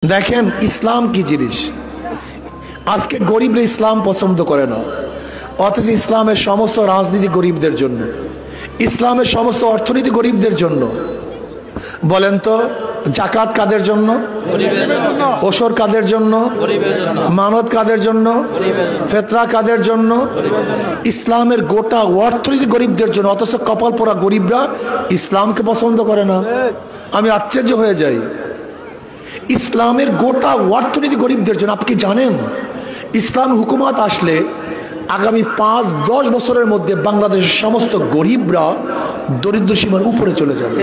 দেখেন ইসলাম কি জিনিস। আজকে গরিবরা ইসলাম পছন্দ করে না, অথচ ইসলামের সমস্ত রাজনীতি গরিবদের জন্য, ইসলামের সমস্ত অর্থনীতি গরিবদের জন্য। বলেন তো জাকাত কাদের জন্য? ওসর কাদের জন্য? মানত কাদের জন্য? ফেতরা কাদের জন্য? ইসলামের গোটা অর্থনীতি গরিবদের জন্য, অথচ কপাল পোড়া গরিবরা ইসলামকে পছন্দ করে না। আমি আশ্চর্য হয়ে যাই। ইসলামের গোটা অর্থনীতি গরিবদের জন্য। আপনি কি জানেন ইসলাম হুকুমত আসলে আগামী 5-10 বছরের মধ্যে বাংলাদেশের সমস্ত গরিবরা দরিদ্র সীমার উপরে চলে যাবে?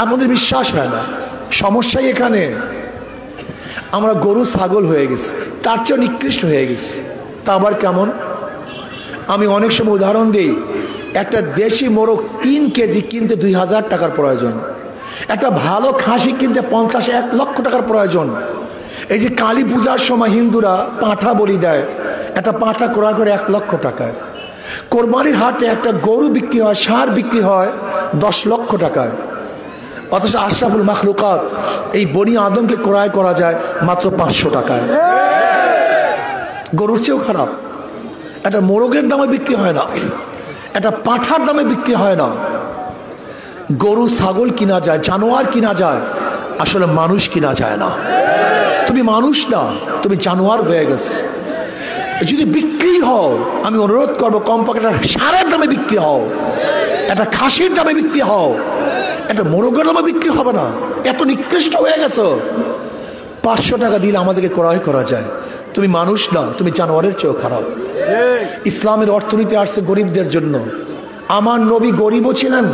আমাদের বিশ্বাস হয় না। সমস্যাই এখানে, আমরা গরু ছাগল হয়ে গেছি, তার চেয়ে নিকৃষ্ট হয়ে গেছি। তা আবার কেমন? আমি অনেক সময় উদাহরণ দিই, একটা দেশি মোরগ 3 কেজি কিনতে 2000 টাকার প্রয়োজন, একটা ভালো খাসি কিনতে 50-1 লক্ষ টাকার প্রয়োজন। এই যে কালী পূজার সময় হিন্দুরা পাঁঠা বলি দেয়, একটা পাঁঠা ক্রয় করে 1 লক্ষ টাকায়। কোরবানির হাটে একটা গরু বিক্রি হয়, ষাঁড় বিক্রি হয় 10 লক্ষ টাকায়। অথচ আশরাফুল মাখলুকাত এই বনি আদমকে ক্রয় করা যায় মাত্র 500 টাকায়। গরুর চেয়েও খারাপ। একটা মোরগের দামে বিক্রি হয় না, একটা পাঁঠার দামে বিক্রি হয় না। গরু ছাগল কিনা যায়, জানোয়ার কিনা যায়, আসলে মানুষ কিনা যায় না। তুমি মানুষ না, তুমি জানোয়ার হয়ে গেছো। যদি বিক্রি হও, আমি অনুরোধ করবো কমপক্ষে একটা ষাঁড়ের দামে বিক্রি হও, একটা খাসির দামে বিক্রি হও, একটা মোরগের দামে বিক্রি হবে না। এত নিকৃষ্ট হয়ে গেছো। 500 টাকা দিলে আমাদেরকে ক্রয় করা যায়। তুমি মানুষ না, তুমি জানোয়ারের চেয়েও খারাপ। ইসলামের অর্থনীতি আসছে গরিবদের জন্য। আমার নবী গরিবও ছিলেন,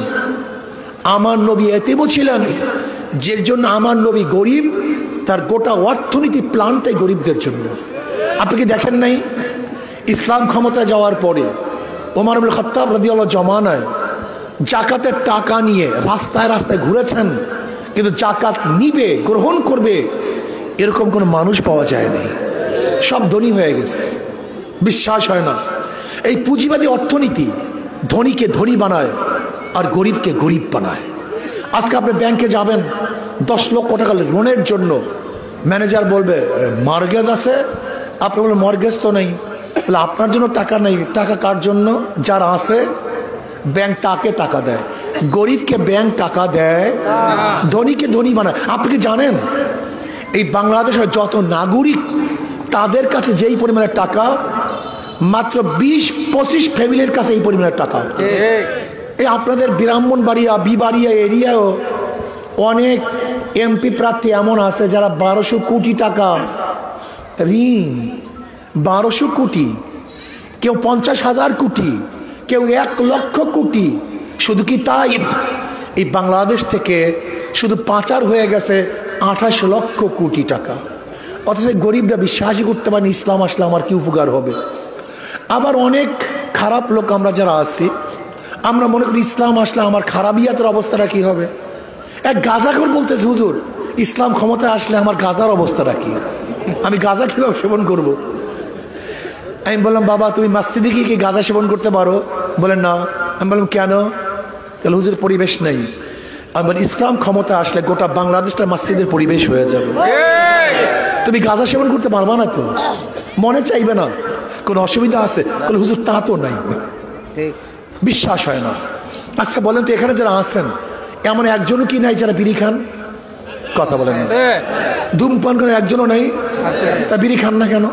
আমার নবী এতিমও ছিলেন। যে জন্য আমার নবী গরিব, তার গোটা অর্থনীতি প্ল্যানটাই গরিবদের জন্য। আপনি কি দেখেন নাই ইসলাম ক্ষমতা যাওয়ার পরে ওমর ইবনে খাত্তাব রাদিয়াল্লাহু জমানায় জাকাতের টাকা নিয়ে রাস্তায় রাস্তায় ঘুরেছেন, কিন্তু জাকাত নিবে, গ্রহণ করবে এরকম কোনো মানুষ পাওয়া যায়নি। সব ধনী হয়ে গেছে, বিশ্বাস হয় না। এই পুঁজিবাদী অর্থনীতি ধনীকে ধনী বানায় আর গরিবকে গরিব বানায়। আজকে আপনি ব্যাংকে যাবেন 10 লক্ষ টাকা লোনের জন্য, ম্যানেজার বলবে মর্গেজ আছে, আপনি বলবেন মর্গেজ তো নেই, বলে আপনার জন্য টাকা নেই। টাকা কার জন্য? যারা আছে। ব্যাংক তাকে টাকা দেয়, গরিবকে ব্যাংক টাকা দেয়, ধনীকে ধনী বানায়। আপনি কি জানেন এই বাংলাদেশের যত নাগরিক, তাদের কাছে যেই পরিমাণের টাকা, মাত্র 20-25 ফ্যামিলির কাছে এই পরিমাণের টাকা। এই আপনাদের ব্রাহ্মণবাড়িয়া, বিবাড়িয়া এরিয়াও অনেক এমপি প্রার্থী এমন আছে যারা 1200 কোটি টাকা ঋণ। 1200 কোটি, কেউ 50,000 কোটি, কেউ 1 লক্ষ কোটি। শুধু কি তাই, এই বাংলাদেশ থেকে শুধু পাচার হয়ে গেছে 28 লক্ষ কোটি টাকা। অথচ গরিবরা বিশ্বাসই করতে পারেন ইসলাম আসলে আমার কি উপকার হবে। আবার অনেক খারাপ লোক আমরা যারা আছি, আমরা মনে করি ইসলাম আসলে আমার খারাপিয়াতের অবস্থাটা কি হবে। এক গাঁজাখোর বলতেছে, হুজুর ইসলাম ক্ষমতায় আসলে আমার গাঁজার অবস্থাটা কি, আমি গাঁজা কিভাবে সেবন করব। আমি বললাম বাবা তুমি মসজিদে গিয়ে কি গাঁজা সেবন করতে পারো? বলেন না। আমি বললাম কেন? তাহলে হুজুর পরিবেশ নেই। আমি বলি ইসলাম ক্ষমতা আসলে গোটা বাংলাদেশটা মসজিদের পরিবেশ হয়ে যাবে। তুমি গাঁজা সেবন করতে পারবা না তো? মনে চাইবে না? কোনো অসুবিধা আছে? বলে হুজুর তা তো নাই। বিশ্বাস হয় না। আচ্ছা বলেন তো এখানে যারা আছেন এমন একজনও কি নাই যারা বিড়ি খান? কথা বলেন না। ধূমপান করেন একজনও নাই, তা বিড়ি খান না কেন?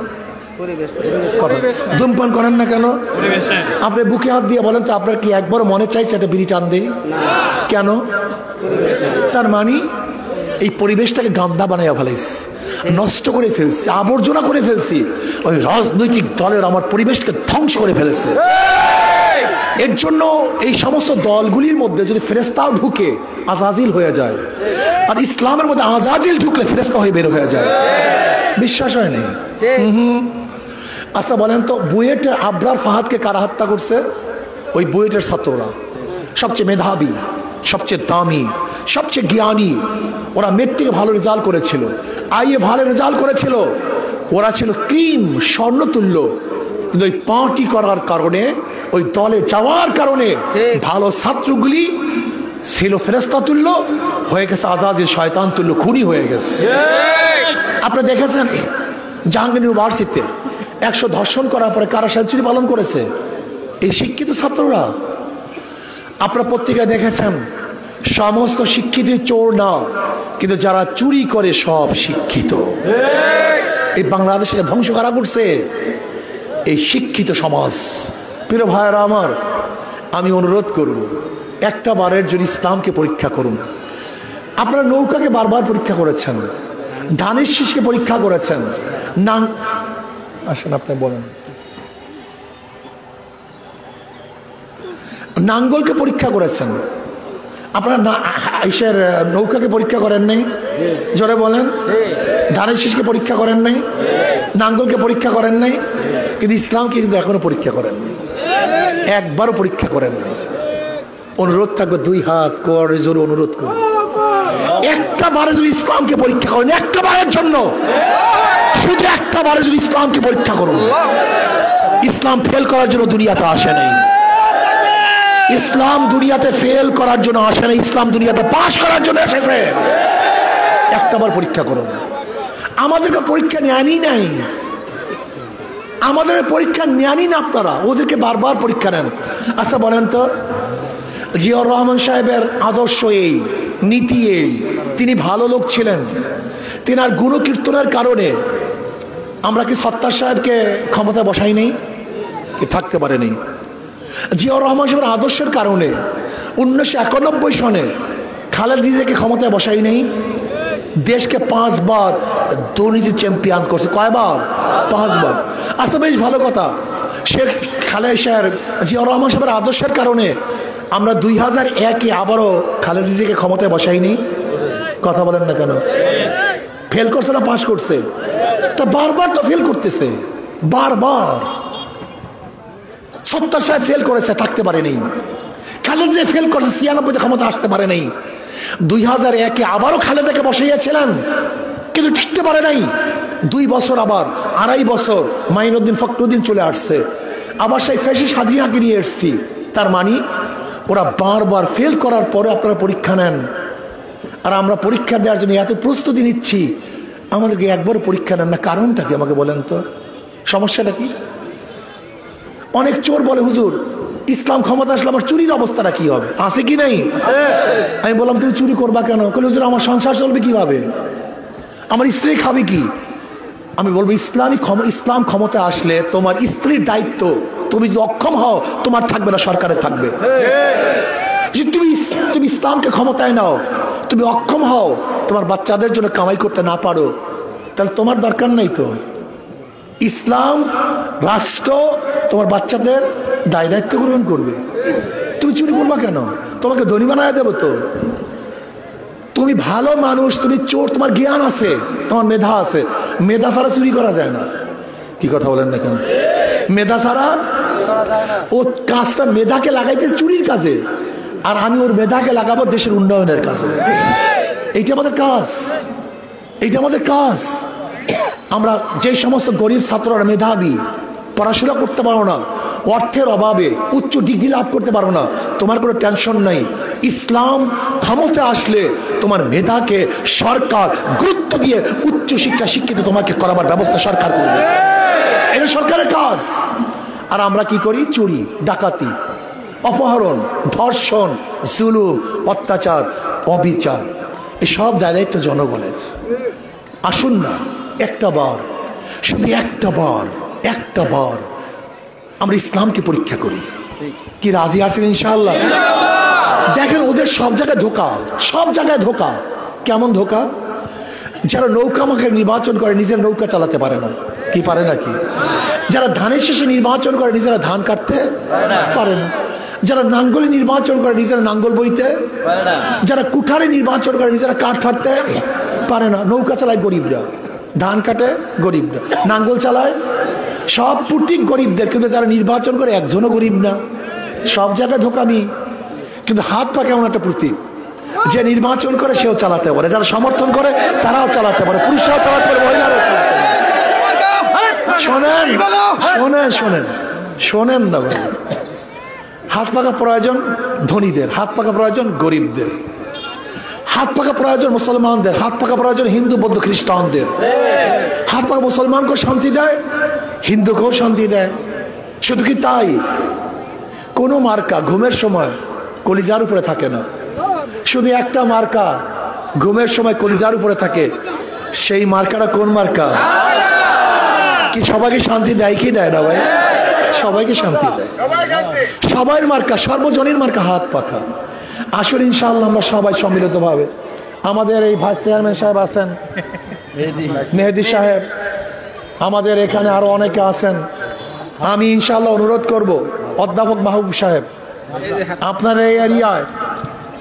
ধূমপান করেন না কেন? আপনি বুকে হাত দিয়ে বলেন তো আপনার কি একবার মনে চাইছে একটা বিড়ি টান দেই? কেন? তার মানে এই পরিবেশটাকে গান্দা বানাইয়া ফেলাইছি, নষ্ট করে ফেলছি, আবর্জনা করে ফেলছি। ওই রাজনৈতিক দলের আমার পরিবেশকে ধ্বংস করে ফেলেছে। এর জন্য এই সমস্ত দলগুলির মধ্যে যদি ফেরেশতাও ঢুকে আজাজিল হয়ে যায়, আর ইসলামের মধ্যে আজাজিল ঢুকলে ফেরেশতা হয়ে বের হয়ে যায়। বিশ্বাস হয় না? আচ্ছা বলেন তো বুয়েটের আবরার ফাহাদকে কারা হত্যা করছে? ওই বুয়েটের ছাত্ররা। সবচেয়ে মেধাবী, সবচেয়ে দামি, সবচেয়ে জ্ঞানী। ওরা মেট্রিকে ভালো রেজাল্ট করেছিল, আইএ ভালো রেজাল্ট করেছিল, ওরা ছিল ক্রিম স্বর্ণতুল্য। কিন্তু ওই পার্টি করার কারণে, ওই দলে যাওয়ার কারণে ভালো ছাত্রগুলি ছিল ফেরেশতা তুল্য, হয়ে গেছে আজাজিল শয়তান তুল্য, খুনি হয়ে গেছে। আপনি দেখেছেন জাহাঙ্গীর ইউনিভার্সিটিতে 100 ধর্ষণ করার পরে কারা সেঞ্চুরি পালন করেছে? এই শিক্ষিত ছাত্ররা। আপনারা পত্রিকায় দেখেছেন সমস্ত শিক্ষিত চোর না, কিন্তু যারা চুরি করে সব শিক্ষিত। এই বাংলাদেশকে ধ্বংস করা করছে এই শিক্ষিত সমাজ। প্রিয় ভাইয়েরা আমার, আমি অনুরোধ করব একটা বারের জন্য ইসলামকে পরীক্ষা করুন। আপনারা নৌকাকে বারবার পরীক্ষা করেছেন, ধানের শীষকে পরীক্ষা করেছেন, আসেন আপনি বলেন, নাঙ্গলকে পরীক্ষা করেছেন। আপনারা ইসের নৌকাকে পরীক্ষা করেন নাই? জোরে বলেন। ধানের শীষকে পরীক্ষা করেন নাই, নাঙ্গলকে পরীক্ষা করেন নাই, কিন্তু ইসলামকে কিন্তু এখনো পরীক্ষা করেন নাই, একবারও পরীক্ষা করেন নাই। অনুরোধ থাকবে, 2 হাত করে জোরে অনুরোধ করুন, একটা বারে যদি ইসলামকে পরীক্ষা করেন, একটা বারের জন্য, শুধু একটা বারে যদি ইসলামকে পরীক্ষা করুন। ইসলাম ফেল করার জন্য দুনিয়াতে আসে নাই, ইসলাম দুনিয়াতে ফেল করার জন্য আসে নাই, ইসলাম দুনিয়াতে পাস করার জন্য এসেছে। একটাবার পরীক্ষা করুন। আমাদেরকে পরীক্ষা নেয়নি নাই, আমাদের পরীক্ষা নেয়নি না আপনারা, ওদেরকে বারবার পরীক্ষা নেন। আচ্ছা বলেন তো, জিয়াউর রহমান সাহেবের আদর্শ এই, নীতি এই, তিনি ভালো লোক ছিলেন, তিনার গুণকীর্তনের কারণে আমরা কি সত্তার সাহেবকে ক্ষমতা বসাই নেই? কি থাকতে পারেনি? জিয়াউর রহমান সাহেবের আদর্শের কারণে 1991 সনে খালেদা জিয়াকে ক্ষমতায় বসাই নেই। দেশকে 5 বার দুর্নীতি চ্যাম্পিয়ন করছে। কয়বার? 5 বার। আচ্ছা বেশ ভালো কথা, শেখ খালেদা সাহেব জিয়াউর রহমান সাহেবের আদর্শের কারণে আমরা 2001-এ আবারও খালেদা জিয়াকে ক্ষমতায় বসাইনি। কথা বলেন না কেন? ফেল করছে না পাস করছে? তা বারবার তো ফেল করতেছে, বারবার। সত্তার সাহেব ফেল করেছে, থাকতে পারেনি। খালেদা জিয়া ফেল করছে, 96-তে ক্ষমতা আসতে পারে নাই। 2001-এ আবারও খালেদাকে বসাইয়াছিলেন, কিন্তু টিকতে পারে নাই। 2 বছর, আবার 2.5 বছর মাইনুদ্দিন ফখরুদ্দিন চলে আসছে, আবার সেই ফ্যাসিস্ট হাজিরাকে নিয়ে এসছি। তার মানে ওরা বারবার ফেল করার পরে আপনারা পরীক্ষা নেন, আর আমরা পরীক্ষা দেওয়ার জন্য এত প্রস্তুতি নিচ্ছি, আমাদেরকে একবারও পরীক্ষা নেন না। কারণটা কি আমাকে বলেন তো? সমস্যাটা কি? অনেক চোর বলে, হুজুর ইসলাম ক্ষমতা আসলে আমার চুরির অবস্থাটা কি হবে? আছে কি নাই? আমি বললাম তুমি চুরি করবা কেন? হুজুর আমার সংসার চলবে কিভাবে, আমার স্ত্রী খাবে কি? আমি বলবো ইসলাম ক্ষমতা আসলে তোমার স্ত্রীর দায়িত্ব, তুমি যদি অক্ষম হও তোমার থাকবে না, সরকারের থাকবে। তুমি ইসলামকে ক্ষমতায় নাও, তুমি অক্ষম হও, তোমার বাচ্চাদের জন্য কামাই করতে না পারো, তাহলে তোমার দরকার নাই তো। ইসলাম রাষ্ট্র তোমার বাচ্চাদের দায়িত্ব গ্রহণ করবে। তুমি চুরি করবা কেন? তোমাকে ধনী বানায় দেবো তো। তুমি ভালো মানুষ, তুমি চোর, তোমার জ্ঞান আছে, তোমার মেধা আছে, মেধা ছাড়া চুরি করা যায় না। কি কথা বলেন না কেন? মেধা ছাড়া, ও কাজটা মেধাকে লাগাইতে চুরির কাজে, আর আমি ওর মেধাকে লাগাবো দেশের উন্নয়নের কাজে। এইটা আমাদের কাজ, এইটা আমাদের কাজ। আমরা যে সমস্ত গরিব ছাত্ররা মেধাবী, পড়াশোনা করতে পারো না, অর্থের অভাবে উচ্চ ডিগ্রি লাভ করতে পারো না, তোমার কোনো টেনশন নাই। ইসলাম ক্ষমতা আসলে তোমার মেধাকে সরকার গুরুত্ব দিয়ে উচ্চ শিক্ষা শিক্ষিত তোমাকে করাবার ব্যবস্থা সরকার করবে, এটা সরকারের কাজ। আর আমরা কি করি? চুরি, ডাকাতি, অপহরণ, ধর্ষণ, জুলুম, অত্যাচার, অবিচার, এসব দায়িত্ব জনগণের। আসুন না একটা বার, শুধু একটা বার আমরা ইসলামকে পরীক্ষা করি। কি রাজি আছেন ইনশাআল্লাহ? দেখেন ওদের সব জায়গায় ধোকা, সব জায়গায় ধোকা। কেমন ধোকা? যারা নৌকা মাকে নির্বাচন করে নিজের নৌকা চালাতে পারে না। কি পারে নাকি? যারা ধানের শেষে নির্বাচন করে নিজেরা ধান কাটতে পারে না। যারা নাঙ্গলে নির্বাচন করে নিজেরা নাঙ্গল বইতে, যারা কুঠারে নির্বাচন করে নিজেরা কাঠ কাটতে পারে না। নৌকা চালায় গরিবরা, ধান কাটে গরিবরা, নাঙ্গল চালায় সব প্রতীক গরিবদের, কিন্তু যারা নির্বাচন করে একজনও গরিব না। সব জায়গায় ধোকামি, কিন্তু হাত পা কেমন একটা প্রতীক। যে নির্বাচন করে সেও চালাতে পারে, যারা সমর্থন করে তারাও চালাতে পারে, পুরুষরাও চালাতে পারে, মহিলারাও চালাতে পারে। শোনেন শোনেন শোনেন শোনেন না ভাই, হাত পাকা প্রয়োজন ধনীদের, হাত পাকা প্রয়োজন গরিবদের, হাত পাকা প্রয়োজন মুসলমানদের, হাত পাকা প্রয়োজন হিন্দু বৌদ্ধ খ্রিস্টানদের। হাত পাকা মুসলমানকেও শান্তি দেয়, হিন্দুকেও শান্তি দেয়। শুধু কি তাই, কোনো মার্কা ঘুমের সময় কলিজার উপরে থাকে না, শুধু একটা মার্কা ঘুমের সময় কলিজার উপরে থাকে, সেই মার্কাটা কোন মার্কা? কি সবাইকে শান্তি দেয় কি দেয় না ভাই? সবাইকে শান্তি দেয়। সবাই মার্কা, সর্বজনীন মার্কা হাত পাখা। আসলে ইনশাআল্লাহ আমরা সবাই সম্মিলিতভাবে, আমাদের এই ভাইস চেয়ারম্যান সাহেব আছেন, মেহেদী সাহেব, আমাদের এখানে আরো অনেকে আছেন। আমি ইনশাআল্লাহ অনুরোধ করব অধ্যাপক মাহবুব সাহেব, আপনার এই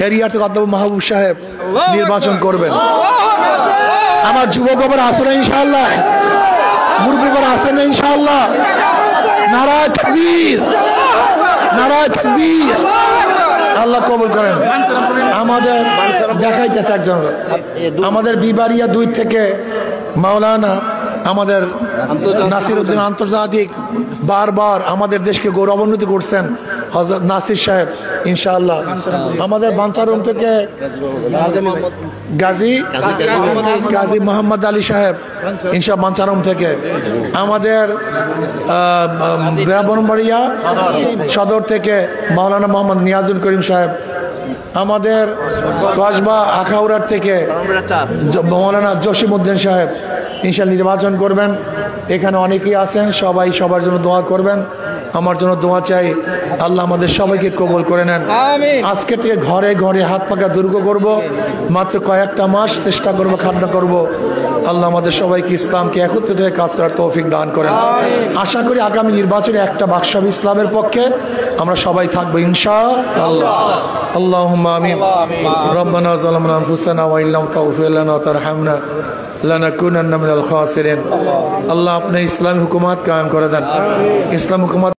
এরিয়াতে অধ্যাপক মাহবুব সাহেব নির্বাচন করবেন। আমার যুবক বাবার আসে না ইনশাআল্লাহ, মুরব্বী বাবার আসে না ইনশাআল্লাহ। নারায়ে তাকবীর, নারায়ে তাকবীর। আল্লাহ কবুল করেন। আমাদের দেখাইতেছে একজন, আমাদের বিবারিয়া 2 থেকে মাওলানা আমাদের নাসিরউদ্দিন আন্তর্জাতিক বারবার আমাদের দেশকে গৌরবান্বিত করছেন হযরত নাসির সাহেব ইনশাআল্লাহ। আমাদের বাঞ্চারুম থেকে গাজী মোহাম্মদ আলী সাহেব ইনশাআল্লাহ বাঞ্চারুম থেকে, আমাদের ব্রাহ্মণবাড়িয়া সদর থেকে মাওলানা মোহাম্মদ নিয়াজুল করিম সাহেব, আমাদের কসবা আখাউড়ার থেকে মাওলানা জসিমউদ্দিন সাহেব ইনশাআল্লাহ নির্বাচন করবেন। এখানে অনেকেই আছেন, সবাই সবার জন্য দোয়া করবেন। আমার জন্য দোয়া চাই, আল্লাহ আমাদের সবাইকে কবুল করে নেন। আজকে থেকে ঘরে ঘরে হাত পাকা দুর্গ করব, মাত্র কয়েকটা মাস চেষ্টা করব, খাতনা করব। আল্লাহ আমাদের সবাইকে ইসলামকে একত্রিত হয়ে কাজ করার তৌফিক দান করেন। আশা করি আগামী নির্বাচনে একটা বাক্স ইসলামের পক্ষে আমরা সবাই থাকবো ইনশাআল্লাহ। আল্লাহুম্মা আমিন। রব্বানা যালামনা আনফুসানা ওয়া ইল্লাম তাগফির লানা ওয়া তারহামনা লানাকুনান্না মিনাল খাসিরিন। আল্লাহ আপনি ইসলামী হুকুমত কায়েম করে দেন, ইসলাম হুকুমত